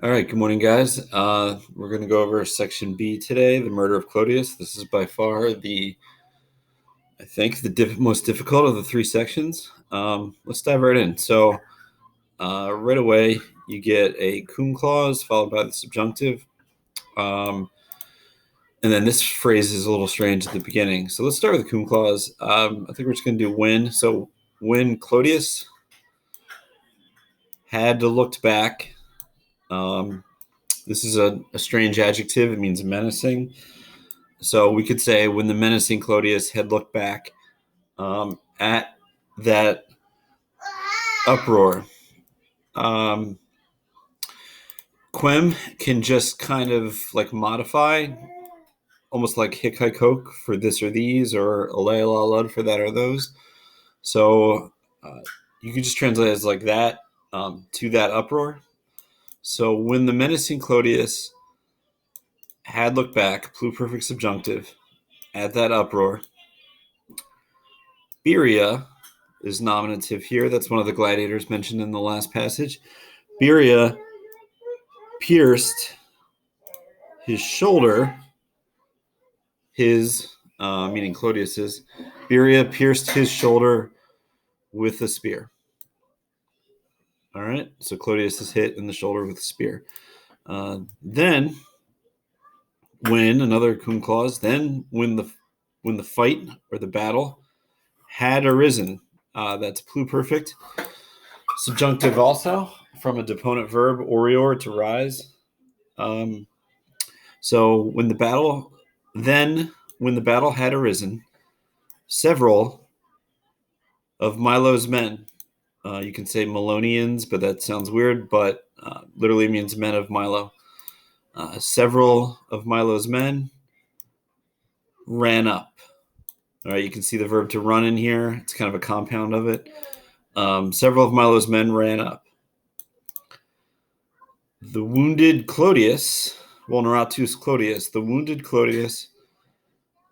All right, good morning, guys. We're going to go over section B today, the murder of Clodius. This is by far I think, the most difficult of the three sections. Let's dive right in. So, right away, you get a cum clause followed by the subjunctive. And then this phrase is a little strange at the beginning. So let's start with the cum clause. I think we're just going to do when. So when Clodius had looked back, this is a strange adjective. It means menacing. So we could say when the menacing Clodius had looked back at that uproar. Quem can just kind of like modify, almost like hic hic hoc for this or these, or alay la lud for that or those. So you could just translate it as like that, to that uproar. So when the menacing Clodius had looked back, pluperfect subjunctive, at that uproar, Beria is nominative here. That's one of the gladiators mentioned in the last passage. Beria pierced his shoulder, meaning Clodius's. Beria pierced his shoulder with a spear. All right, so Clodius is hit in the shoulder with a spear. Then, when another cum clause, then when the fight or the battle had arisen, that's pluperfect. Subjunctive also from a deponent verb, orior, to rise. So when the battle had arisen, several of Milo's men, you can say Melonians, but that sounds weird, but literally means men of Milo. Several of Milo's men ran up. All right, you can see the verb to run in here. It's kind of a compound of it. Several of Milo's men ran up. The wounded Clodius, vulneratus Clodius, the wounded Clodius,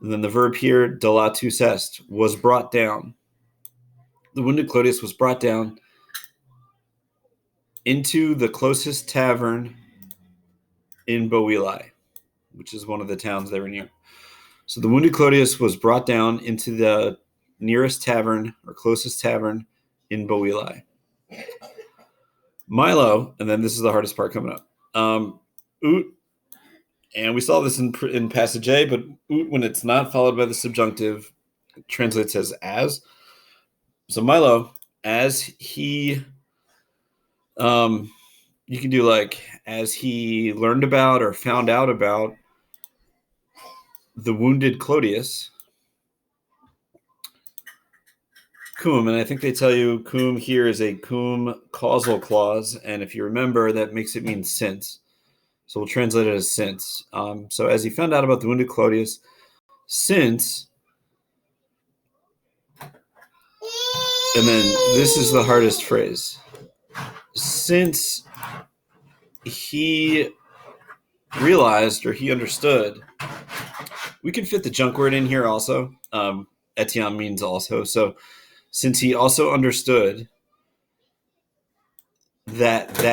and then the verb here, delatus est, was brought down. The wounded Clodius was brought down into the closest tavern in Boili, which is one of the towns they were near. So the wounded Clodius was brought down into the nearest tavern or closest tavern in Boili. Milo, and then this is the hardest part coming up. Ut, and we saw this in passage A, but ut, when it's not followed by the subjunctive, translates as. So Milo, as he, you can do like as he learned about or found out about the wounded Clodius, cum, and I think they tell you cum here is a cum causal clause, and if you remember, that makes it mean since. So we'll translate it as since. So as he found out about the wounded Clodius, since, and then this is the hardest phrase. Since he realized or he understood, we can fit the junk word in here also. Etiam means also. So since he also understood that,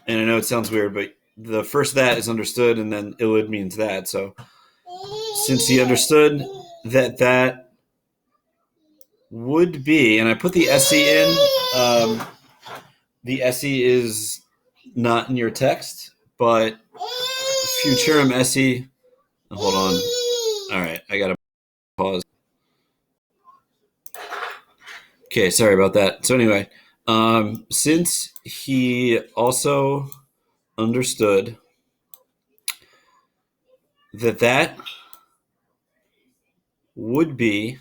and I know it sounds weird, but the first that is understood, and then illid means that. So since he understood that would be, and I put the SE in, the SE is not in your text, but futurum SE, hold on. All right, I got to pause. Okay, sorry about that. So anyway, since he also understood that would be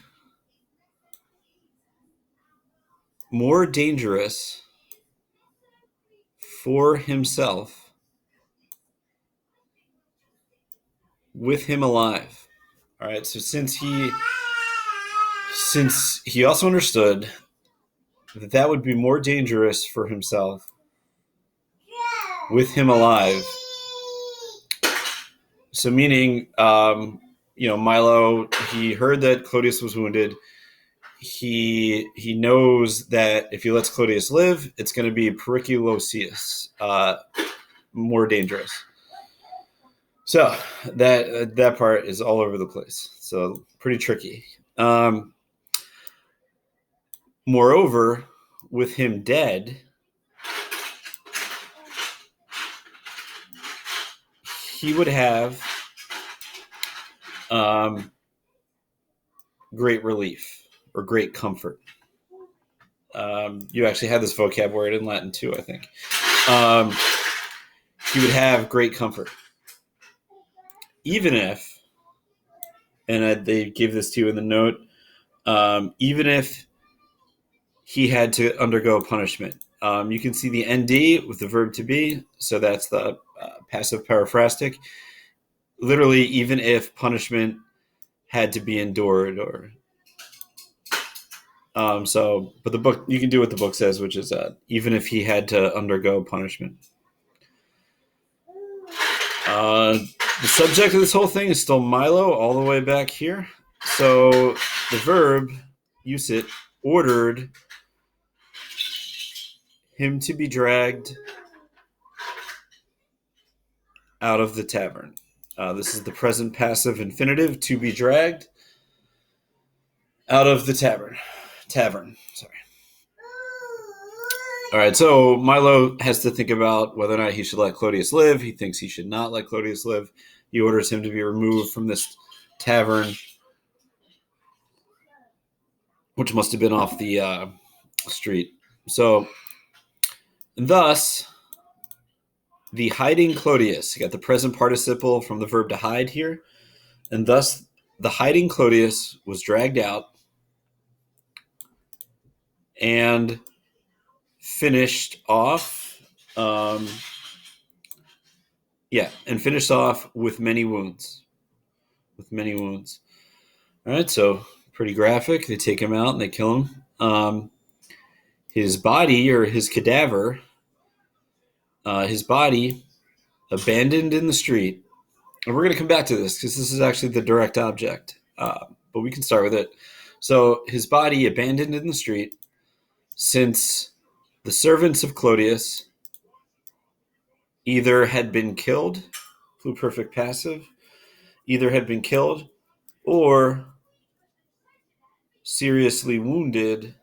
more dangerous for himself with him alive. All right, so since he also understood that would be more dangerous for himself with him alive. So meaning, Milo, he heard that Clodius was wounded. he knows that if he lets Clodius live, it's going to be periculosius, more dangerous. So that part is all over the place. So pretty tricky. Moreover, with him dead, he would have great relief or great comfort. You actually had this vocab word in Latin too, I think. He would have great comfort. Even if, and they gave this to you in the note, even if he had to undergo punishment. You can see the ND with the verb to be, so that's the passive paraphrastic. Literally, even if punishment had to be endured, or but the book, you can do what the book says, which is even if he had to undergo punishment. The subject of this whole thing is still Milo, all the way back here. So the verb, use it, ordered him to be dragged out of the tavern. This is the present passive infinitive, to be dragged out of the tavern. Sorry. All right, so Milo has to think about whether or not he should let Clodius live. He thinks he should not let Clodius live. He orders him to be removed from this tavern, which must have been off the street. So, thus, the hiding Clodius, you got the present participle from the verb to hide here, and thus the hiding Clodius was dragged out and finished off, finished off with many wounds. All right, so pretty graphic. They take him out and they kill him. His body, or his cadaver, abandoned in the street. And we're going to come back to this because this is actually the direct object, but we can start with it. So his body abandoned in the street, since the servants of Clodius either had been killed, pluperfect passive, either had been killed or seriously wounded,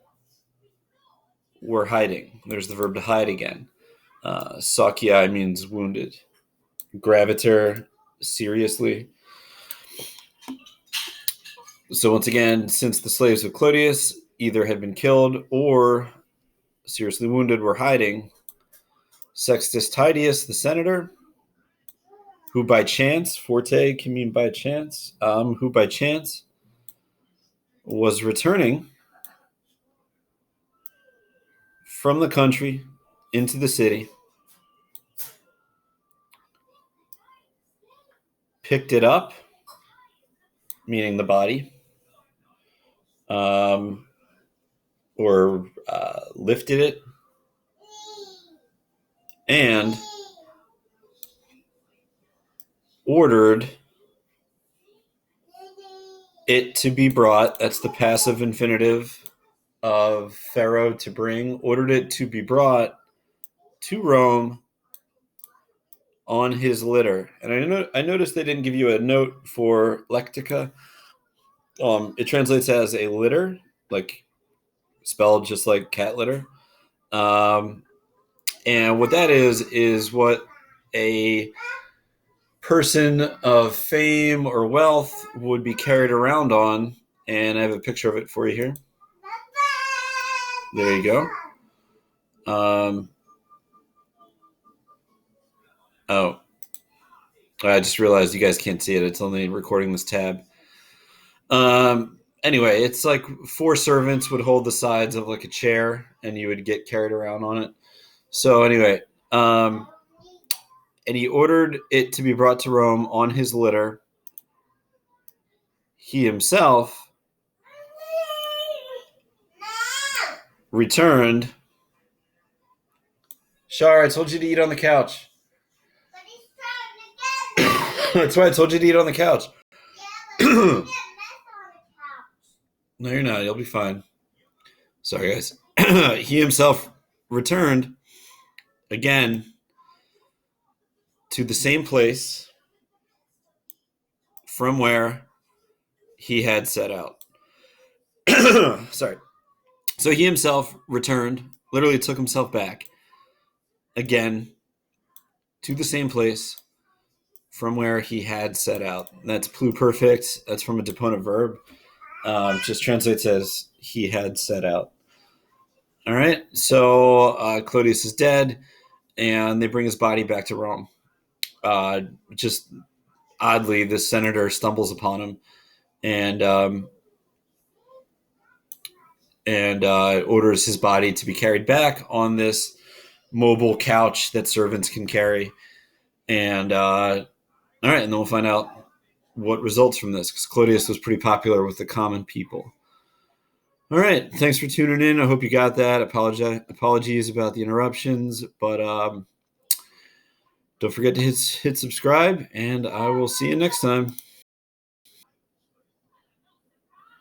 were hiding. There's the verb to hide again. Sakiai means wounded. Graviter, seriously. So once again, since the slaves of Clodius either had been killed or seriously wounded, were hiding, Sextus Titius, the senator, who by chance, forte can mean by chance, who by chance was returning from the country into the city, picked it up, meaning the body, or lifted it, and ordered it to be brought. That's the passive infinitive of Pharaoh, to bring. Ordered it to be brought to Rome on his litter. And I noticed they didn't give you a note for lectica. It translates as a litter, like spelled just like cat litter. And what that is what a person of fame or wealth would be carried around on. And I have a picture of it for you here. There you go. I just realized you guys can't see it. It's only recording this tab. Anyway, it's like 4 servants would hold the sides of like a chair, and you would get carried around on it. So anyway, and he ordered it to be brought to Rome on his litter. He himself returned. Shar, I told you to eat on the couch. That's why I told you to eat on the couch. No, you're not. You'll be fine. Sorry, guys. He himself returned again to the same place from where he had set out. Sorry. So he himself returned, literally took himself back again to the same place from where he had set out. That's pluperfect. That's from a deponent verb. Just translates as he had set out. All right. So Clodius is dead, and they bring his body back to Rome. Just oddly, this senator stumbles upon him and orders his body to be carried back on this mobile couch that servants can carry. And all right, and then we'll find out what results from this, because Clodius was pretty popular with the common people. All right, thanks for tuning in. I hope you got that. Apologies about the interruptions, but don't forget to hit subscribe, and I will see you next time.